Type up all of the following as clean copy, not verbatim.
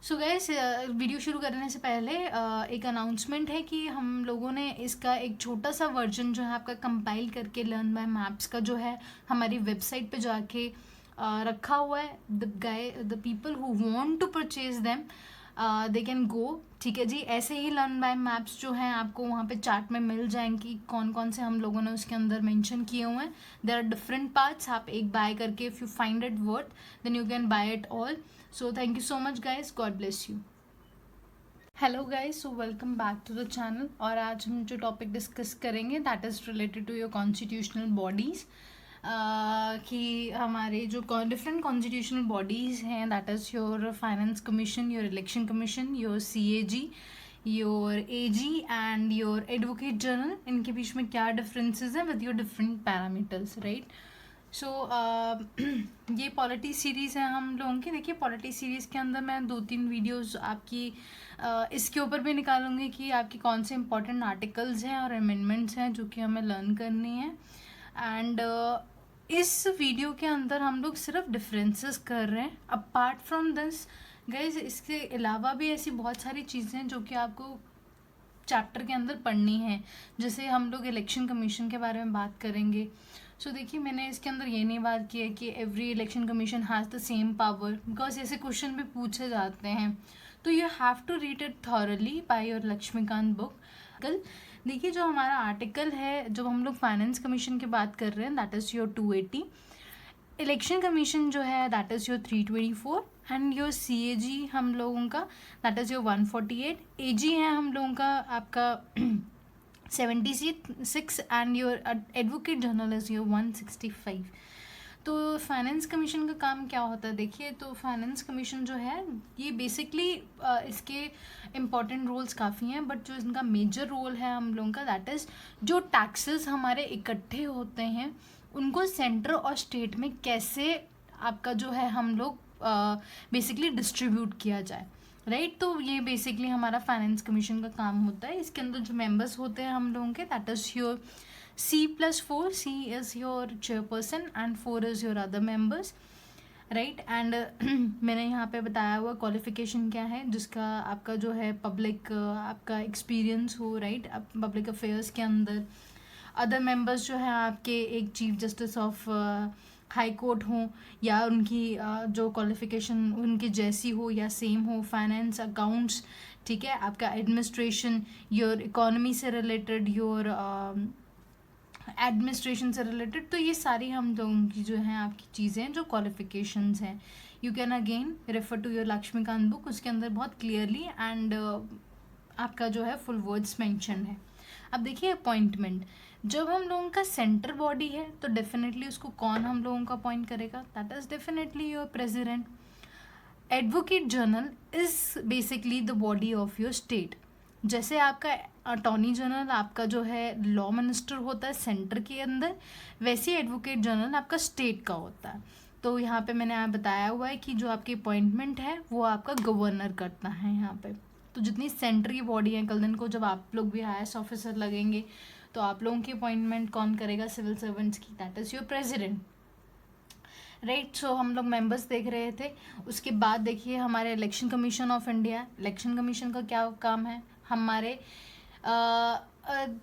So guys, video शुरू करने से पहले एक अनाउंसमेंट है कि हम लोगों ने इसका एक छोटा सा वर्जन जो है आपका कंपाइल करके लर्न बाय मैप्स का जो है हमारी वेबसाइट पे जाके रखा हुआ है। The people who want to purchase them they can go. ठीक है जी, ऐसे ही लर्न बाय मैप्स जो हैं आपको वहाँ पे चार्ट में मिल जाएंगी, कौन कौन से हम लोगों ने उसके अंदर मेंशन किए हुए हैं। देयर आर डिफरेंट पार्ट्स, आप एक बाय करके if you find it worth then you can buy it all. So thank you so much guys, God bless you. Hello guys, so welcome back to the channel. और आज हम जो topic discuss करेंगे that is related to your constitutional bodies, कि हमारे जो different constitutional bodies हैं that is your finance commission, your election commission, your CAG, your AG and your advocate general. इनके बीच में क्या डिफरेंसेस हैं with your different parameters, right. So ये polity series है हम लोगों की। देखिए, पॉलिटी सीरीज़ के अंदर मैं 2-3 वीडियोस आपकी इसके ऊपर भी निकालूंगी कि आपकी कौन से इंपॉर्टेंट आर्टिकल्स हैं और अमेंडमेंट्स हैं जो कि हमें लर्न करनी है। एंड इस वीडियो के अंदर हम लोग सिर्फ डिफरेंसेस कर रहे हैं। अपार्ट फ्रॉम दिस गाइज, इसके अलावा भी ऐसी बहुत सारी चीज़ें हैं जो कि आपको चैप्टर के अंदर पढ़नी है। जैसे हम लोग इलेक्शन कमीशन के बारे में बात करेंगे। सो देखिए, मैंने इसके अंदर ये नहीं बात की है कि every election commission has the same power, because ऐसे क्वेश्चन भी पूछे जाते हैं। तो you have to read it thoroughly by your Laxmikanth book. कल देखिए, जो हमारा आर्टिकल है, जब हम लोग फाइनेंस कमीशन की बात कर रहे हैं that is your 280, election commission जो है that is your 324 and your CAG हम लोगों का दैट इज़ योर 148, AG है हम लोगों का आपका 76 and your advocate general is your 165। तो फाइनेंस कमीशन का काम क्या होता है देखिए, तो फाइनेंस कमीशन जो है ये बेसिकली इसके इम्पॉर्टेंट रोल्स काफ़ी हैं, बट जो इनका मेजर रोल है हम लोगों का दैट इज़ जो टैक्सेस हमारे इकट्ठे होते हैं उनको सेंटर और स्टेट में कैसे आपका जो है हम लोग बेसिकली डिस्ट्रीब्यूट किया जाए, राइट। तो ये बेसिकली हमारा फाइनेंस कमीशन का काम होता है। इसके अंदर जो मेंबर्स होते हैं हम लोगों के that is your C+4, C is your chairperson and 4 is your other members, right. And मैंने यहाँ पे बताया हुआ क्वालिफिकेशन क्या है, जिसका आपका जो है पब्लिक आपका एक्सपीरियंस हो, राइट, पब्लिक अफेयर्स के अंदर। अदर मेंबर्स जो है आपके एक chief justice of high court हो या उनकी जो क्वालिफिकेशन उनकी जैसी हो या सेम हो। फाइनेंस, अकाउंट्स, ठीक है, आपका एडमिनिस्ट्रेशन, योर इकोनॉमी से रिलेटेड, योर एडमिनिस्ट्रेशन से रिलेटेड। तो ये सारी हम लोगों की जो हैं आपकी चीज़ें जो क्वालिफिकेशंस हैं, you can again refer to your Laxmikanth book. उसके अंदर बहुत क्लियरली एंड आपका जो है फुल वर्ड्स मेंशन है। अब देखिए, अपॉइंटमेंट, जब हम लोगों का सेंटर बॉडी है तो डेफिनेटली उसको कौन हम लोगों का अपॉइंट करेगा, that is definitely your president. Advocate general is basically the body of your state. जैसे आपका अटॉर्नी जनरल आपका जो है लॉ मिनिस्टर होता है सेंटर के अंदर, वैसे ही एडवोकेट जनरल आपका स्टेट का होता है। तो यहाँ पे मैंने आप बताया हुआ है कि जो आपकी अपॉइंटमेंट है वो आपका गवर्नर करता है यहाँ पे। तो जितनी सेंटर की बॉडी है, कल दिन को जब आप लोग भी IAS ऑफिसर लगेंगे तो आप लोगों की अपॉइंटमेंट कौन करेगा, सिविल सर्वेंट्स की, that is your president, right. So हम लोग मेंबर्स देख रहे थे। उसके बाद देखिए हमारे election commission of India. Election commission का क्या काम है हमारे,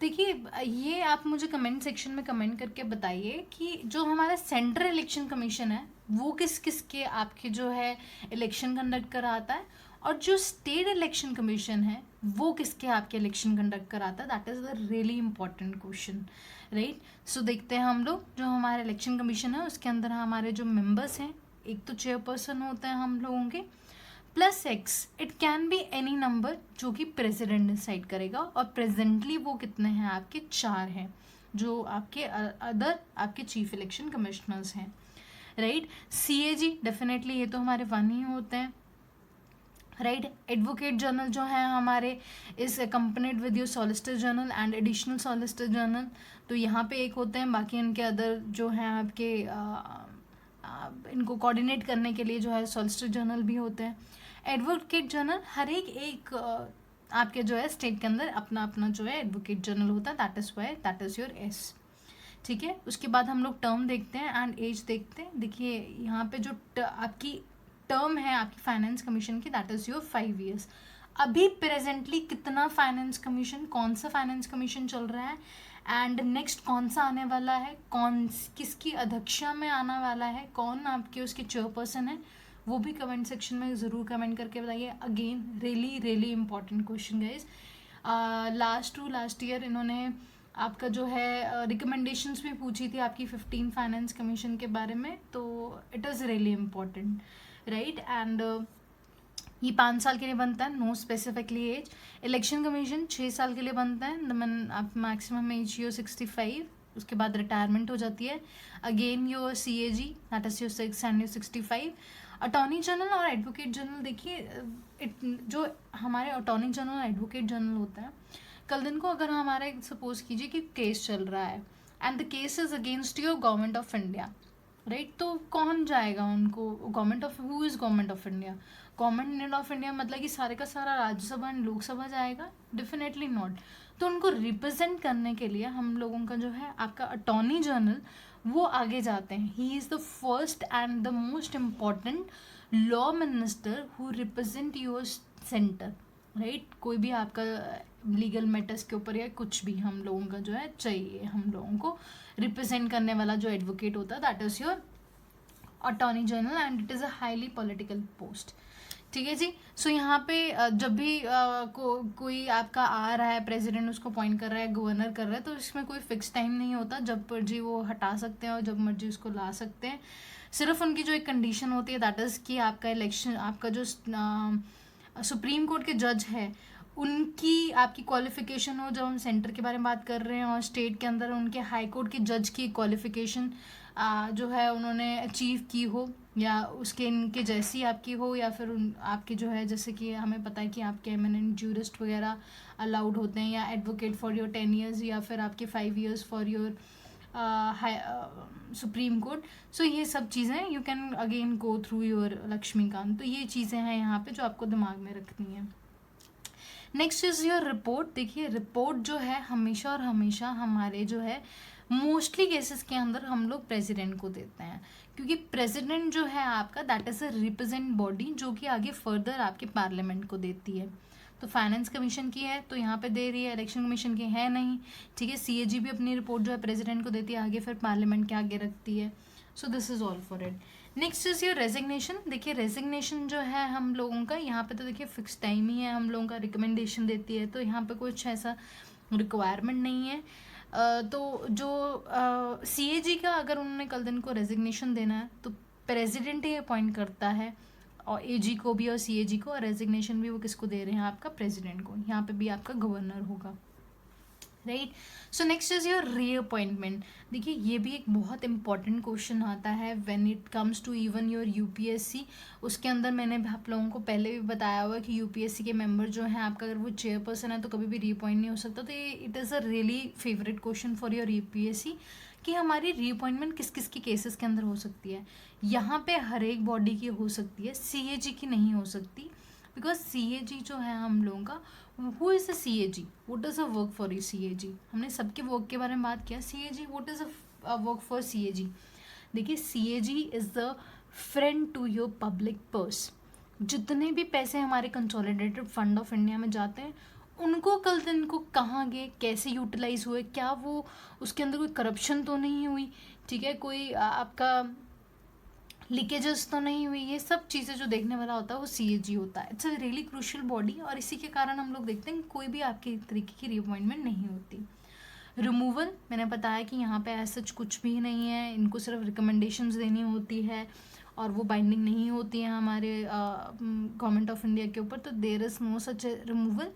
देखिए ये आप मुझे कमेंट सेक्शन में कमेंट करके बताइए कि जो हमारा सेंट्रल इलेक्शन कमीशन है वो किस किस के आपके जो है इलेक्शन कंडक्ट कराता है, और जो स्टेट इलेक्शन कमीशन है वो किसके आपके इलेक्शन कंडक्ट कराता है। That is the really important question, right. So देखते हैं हम लोग जो हमारा इलेक्शन कमीशन है उसके अंदर हमारे जो मेंबर्स हैं, एक तो चेयरपर्सन होते हैं हम लोगों के +X, it can be any number जो कि प्रेसिडेंट डिसाइड करेगा। और प्रेजेंटली वो कितने हैं आपके, 4 हैं जो आपके अदर आपके चीफ इलेक्शन कमिश्नर्स हैं, राइट। CAG डेफिनेटली ये तो हमारे 1 ही होते हैं, राइट। एडवोकेट जनरल जो है हमारे is accompanied with your solicitor general and additional solicitor general. तो यहाँ पे एक होते हैं, बाकी इनके अदर जो हैं आपके इनको कोऑर्डिनेट करने के लिए जो है सॉलिसिटर जनरल भी होते हैं। एडवोकेट जनरल हर एक आपके जो है स्टेट के अंदर अपना अपना जो है एडवोकेट जनरल होता है, that is why that is your S, ठीक है। उसके बाद हम लोग टर्म देखते हैं एंड एज देखते हैं। देखिए यहाँ पे जो आपकी टर्म है आपकी फाइनेंस कमीशन की, दैट इज़ योर 5 years। अभी प्रेजेंटली कितना फाइनेंस कमीशन, कौन सा फाइनेंस कमीशन चल रहा है एंड नेक्स्ट कौन सा आने वाला है, कौन किसकी अध्यक्षता में आने वाला है, कौन आपके उसके चेयरपर्सन है, वो भी कमेंट सेक्शन में ज़रूर कमेंट करके बताइए। Again really really important question guys. Last year इन्होंने आपका जो है रिकमेंडेशंस भी पूछी थी आपकी 15 फाइनेंस कमीशन के बारे में, तो it is really important, right. And ये 5 साल के लिए बनता है, no specifically age. Election commission 6 साल के लिए बनता है, आप मैक्सिमम एज योर 65, उसके बाद रिटायरमेंट हो जाती है। Again your CAG that is your 6 and your 65। Attorney general और एडवोकेट जनरल, देखिए जो हमारे अटॉर्नी जनरल और एडवोकेट जनरल होता है, कल दिन को अगर हमारा सपोज कीजिए कि केस चल रहा है and the case is against your government of India, right, तो कौन जाएगा उनको, government of, who is government of India, government of India मतलब कि सारे का सारा राज्यसभा एंड लोकसभा जाएगा, डेफिनेटली नॉट। तो उनको रिप्रेजेंट करने के लिए हम लोगों का जो है आपका अटॉर्नी जनरल वो आगे जाते हैं। He is the first and the most important law minister who represent your centre, right. कोई भी आपका लीगल मैटर्स के ऊपर या कुछ भी हम लोगों का जो है चाहिए, हम लोगों को रिप्रेजेंट करने वाला जो एडवोकेट होता है, that is your attorney general and it is a highly political post, ठीक है जी। सो यहाँ पे जब भी कोई आपका आ रहा है, प्रेसिडेंट उसको अपॉइंट कर रहा है, गवर्नर कर रहा है, तो इसमें कोई फिक्स टाइम नहीं होता, जब मर्जी वो हटा सकते हैं और जब मर्जी उसको ला सकते हैं। सिर्फ उनकी जो एक कंडीशन होती है दैट इज़ कि आपका इलेक्शन, आपका जो सुप्रीम कोर्ट के जज है उनकी आपकी क्वालिफिकेशन हो, जब हम सेंटर के बारे में बात कर रहे हैं, और स्टेट के अंदर उनके हाई कोर्ट के जज की क्वालिफिकेशन जो है उन्होंने अचीव की हो, या उसके इनके जैसी आपकी हो, या फिर आपकी जो है, जैसे कि हमें पता है कि आपके एमिनेंट जूरिस्ट वगैरह अलाउड होते हैं, या एडवोकेट फॉर योर 10 years, या फिर आपके 5 years for your supreme court. So ये सब चीज़ें you can again go through your Laxmikanth. तो ये चीज़ें हैं यहाँ पे जो आपको दिमाग में रखनी है। Next is your report. देखिए रिपोर्ट जो है हमेशा और हमेशा हमारे जो है मोस्टली केसेस के अंदर हम लोग प्रेसिडेंट को देते हैं, क्योंकि प्रेसिडेंट जो है आपका that is a represent body जो कि आगे फर्दर आपके पार्लियामेंट को देती है। तो फाइनेंस कमीशन की है तो यहाँ पे दे रही है, इलेक्शन कमीशन की है नहीं, ठीक है। CAG भी अपनी रिपोर्ट जो है प्रेसिडेंट को देती है, आगे फिर पार्लियामेंट के आगे रखती है। So this is all for it. Next is your resignation. देखिए रेजिग्नेशन जो है हम लोगों का यहाँ पे तो देखिए फिक्स टाइम ही है, हम लोगों का रिकमेंडेशन देती है, तो यहाँ पे कुछ ऐसा रिक्वायरमेंट नहीं है। तो जो CAG का अगर उन्होंने कल दिन को रेजिग्नेशन देना है तो प्रेसिडेंट ही अपॉइंट करता है, और AG को भी और CAG को, और रेजिग्नेशन भी वो किसको दे रहे हैं, आपका प्रेसिडेंट को। यहाँ पे भी आपका गवर्नर होगा, right. So next is your reappointment. देखिए ये भी एक बहुत इंपॉर्टेंट क्वेश्चन आता है when it comes to even your UPSC। उसके अंदर मैंने आप लोगों को पहले भी बताया हुआ कि UPSC के मेंबर जो हैं आपका, अगर वो चेयरपर्सन है तो कभी भी रीअपॉइंट नहीं हो सकता। तो ये it is a really favourite question for your UPSC कि हमारी रीअपॉइंटमेंट किस किस की केसेस के अंदर हो सकती है। यहाँ पे हर एक बॉडी की हो सकती है, CAG की नहीं हो सकती, बिकॉज CAG जो है हम लोगों का, who is a CAG, what is a work for CAG। हमने सबके वर्क के बारे में बात किया। CAG what is a work for CAG। देखिए CAG is the friend to your public purse. जितने भी पैसे हमारे कंसोलिडेटेड फंड ऑफ इंडिया में जाते हैं, उनको कल दिन को कहाँ गए, कैसे यूटिलाइज हुए, क्या वो उसके अंदर कोई करप्शन तो नहीं हुई, ठीक है, कोई आपका लीकेजेस तो नहीं हुई, ये सब चीज़ें जो देखने वाला होता है वो CAG होता है। It's a really crucial body, और इसी के कारण हम लोग देखते हैं कि कोई भी आपके तरीके की रीअपॉइंटमेंट नहीं होती। रिमूवल मैंने बताया कि यहाँ पे ऐसा कुछ भी नहीं है, इनको सिर्फ रिकमेंडेशंस देनी होती है और वो बाइंडिंग नहीं होती है हमारे गवर्नमेंट ऑफ इंडिया के ऊपर, तो there is no such removal.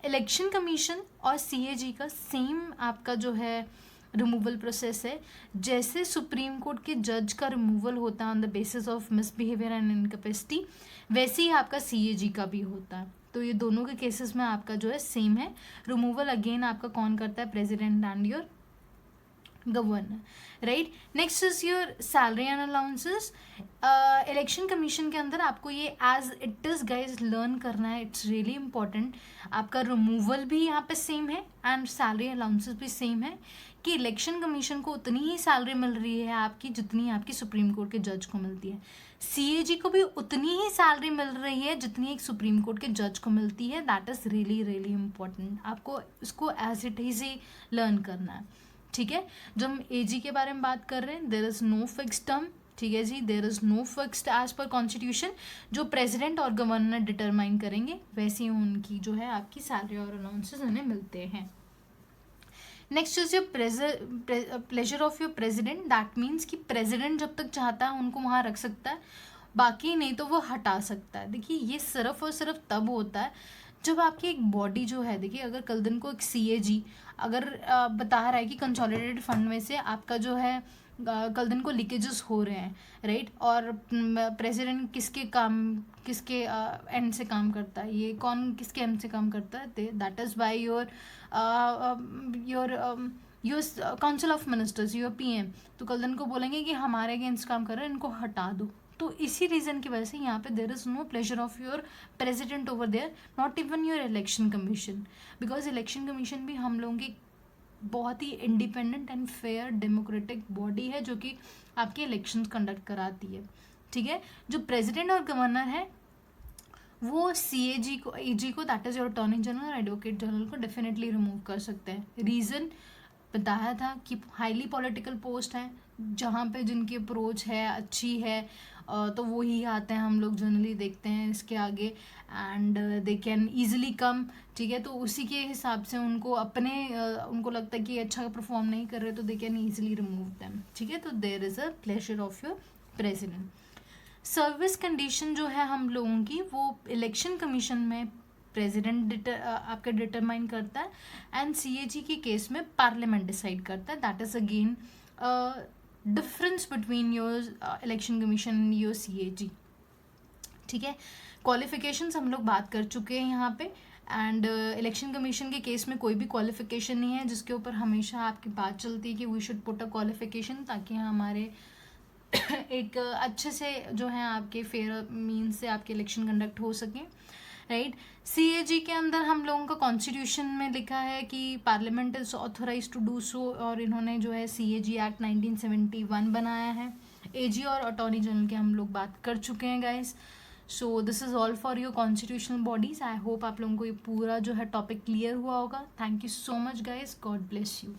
Election commission और CAG का सेम आपका जो है रिमूवल प्रोसेस है। जैसे सुप्रीम कोर्ट के जज का रिमूवल होता है on the basis of misbehaviour and incapacity, वैसे ही आपका CAG का भी होता है। तो ये दोनों के केसेस में आपका जो है सेम है। रिमूवल अगेन आपका कौन करता है, president and your governor, right. Next is your salary and allowances. Election commission के अंदर आपको ये as it is guys learn करना है, इट्स रियली इंपॉर्टेंट। आपका रिमूवल भी यहाँ पे सेम है एंड सैलरी अलाउंसेस भी सेम है, कि इलेक्शन कमीशन को उतनी ही सैलरी मिल रही है आपकी जितनी आपकी सुप्रीम कोर्ट के जज को मिलती है। सीएजी को भी उतनी ही सैलरी मिल रही है जितनी एक सुप्रीम कोर्ट के जज को मिलती है। That is really really important, आपको इसको एज इट इज ही लर्न करना है, ठीक है। जब हम एजी के बारे में बात कर रहे हैं, there is no fix term, ठीक है जी, there is no fixed age per constitution. जो प्रेसिडेंट और गवर्नर डिटरमाइन करेंगे वैसे ही उनकी जो है आपकी सैलरी और अलाउंसेस उन्हें मिलते हैं। Next is your pleasure of your president. That means कि प्रेसिडेंट जब तक चाहता है उनको वहाँ रख सकता है, बाकी नहीं तो वो हटा सकता है। देखिए ये सिर्फ और सिर्फ तब होता है जब आपकी एक बॉडी जो है, देखिए अगर कल दिन को एक सीएजी अगर बता रहा है कि कंसोलिडेटेड फंड में से आपका जो है कल दिन को लीकेजेस हो रहे हैं, राइट, और प्रेसिडेंट किसके एंड से काम करता है, ये कौन किसके एंड से काम करता है, that is by your council of ministers, your PM. तो कल दिन को बोलेंगे कि हमारे अगेंस्ट काम कर रहे हैं, इनको हटा दो। तो इसी रीज़न की वजह से यहाँ पे there is no pleasure of your president over there, not even your election commission, because election commission भी हम लोगों की बहुत ही independent and fair democratic body है जो कि आपके इलेक्शंस कंडक्ट कराती है, ठीक है। जो प्रेसिडेंट और गवर्नर है वो एजी को that is your attorney general और एडवोकेट जनरल को डेफिनेटली रिमूव कर सकते हैं। रीज़न बताया था कि हाईली पॉलिटिकल पोस्ट है जहाँ पे जिनकी अप्रोच है अच्छी है, तो वो ही आते हैं, हम लोग जनरली देखते हैं इसके आगे, एंड दे कैन ईजिली कम, ठीक है। तो उसी के हिसाब से उनको उनको लगता है कि अच्छा परफॉर्म नहीं कर रहे तो they can easily remove them, ठीक है। तो there is a pleasure of your president. Service condition जो है हम लोगों की वो इलेक्शन कमीशन में प्रेसिडेंट आपका डिटरमाइन करता है, एंड सीएजी के केस में पार्लियामेंट डिसाइड करता है। That is again difference between your election commission and your CAG, ठीक है। क्वालिफिकेशंस हम लोग बात कर चुके हैं यहाँ पे, एंड इलेक्शन कमीशन के केस में कोई भी क्वालिफिकेशन नहीं है, जिसके ऊपर हमेशा आपकी बात चलती है कि we should put a qualification, ताकि हमारे एक अच्छे से जो है आपके फेयर मीन से आपके इलेक्शन कंडक्ट हो सके, राइट। सीएजी के अंदर हम लोगों का कॉन्स्टिट्यूशन में लिखा है कि parliament is authorise to do so, और इन्होंने जो है सीएजी एक्ट 1971 बनाया है। एजी और अटॉर्नी जनरल के हम लोग बात कर चुके हैं guys. So this is all for your constitutional bodies. I hope आप लोगों को ये पूरा जो है टॉपिक क्लियर हुआ होगा। Thank you so much guys, God bless you.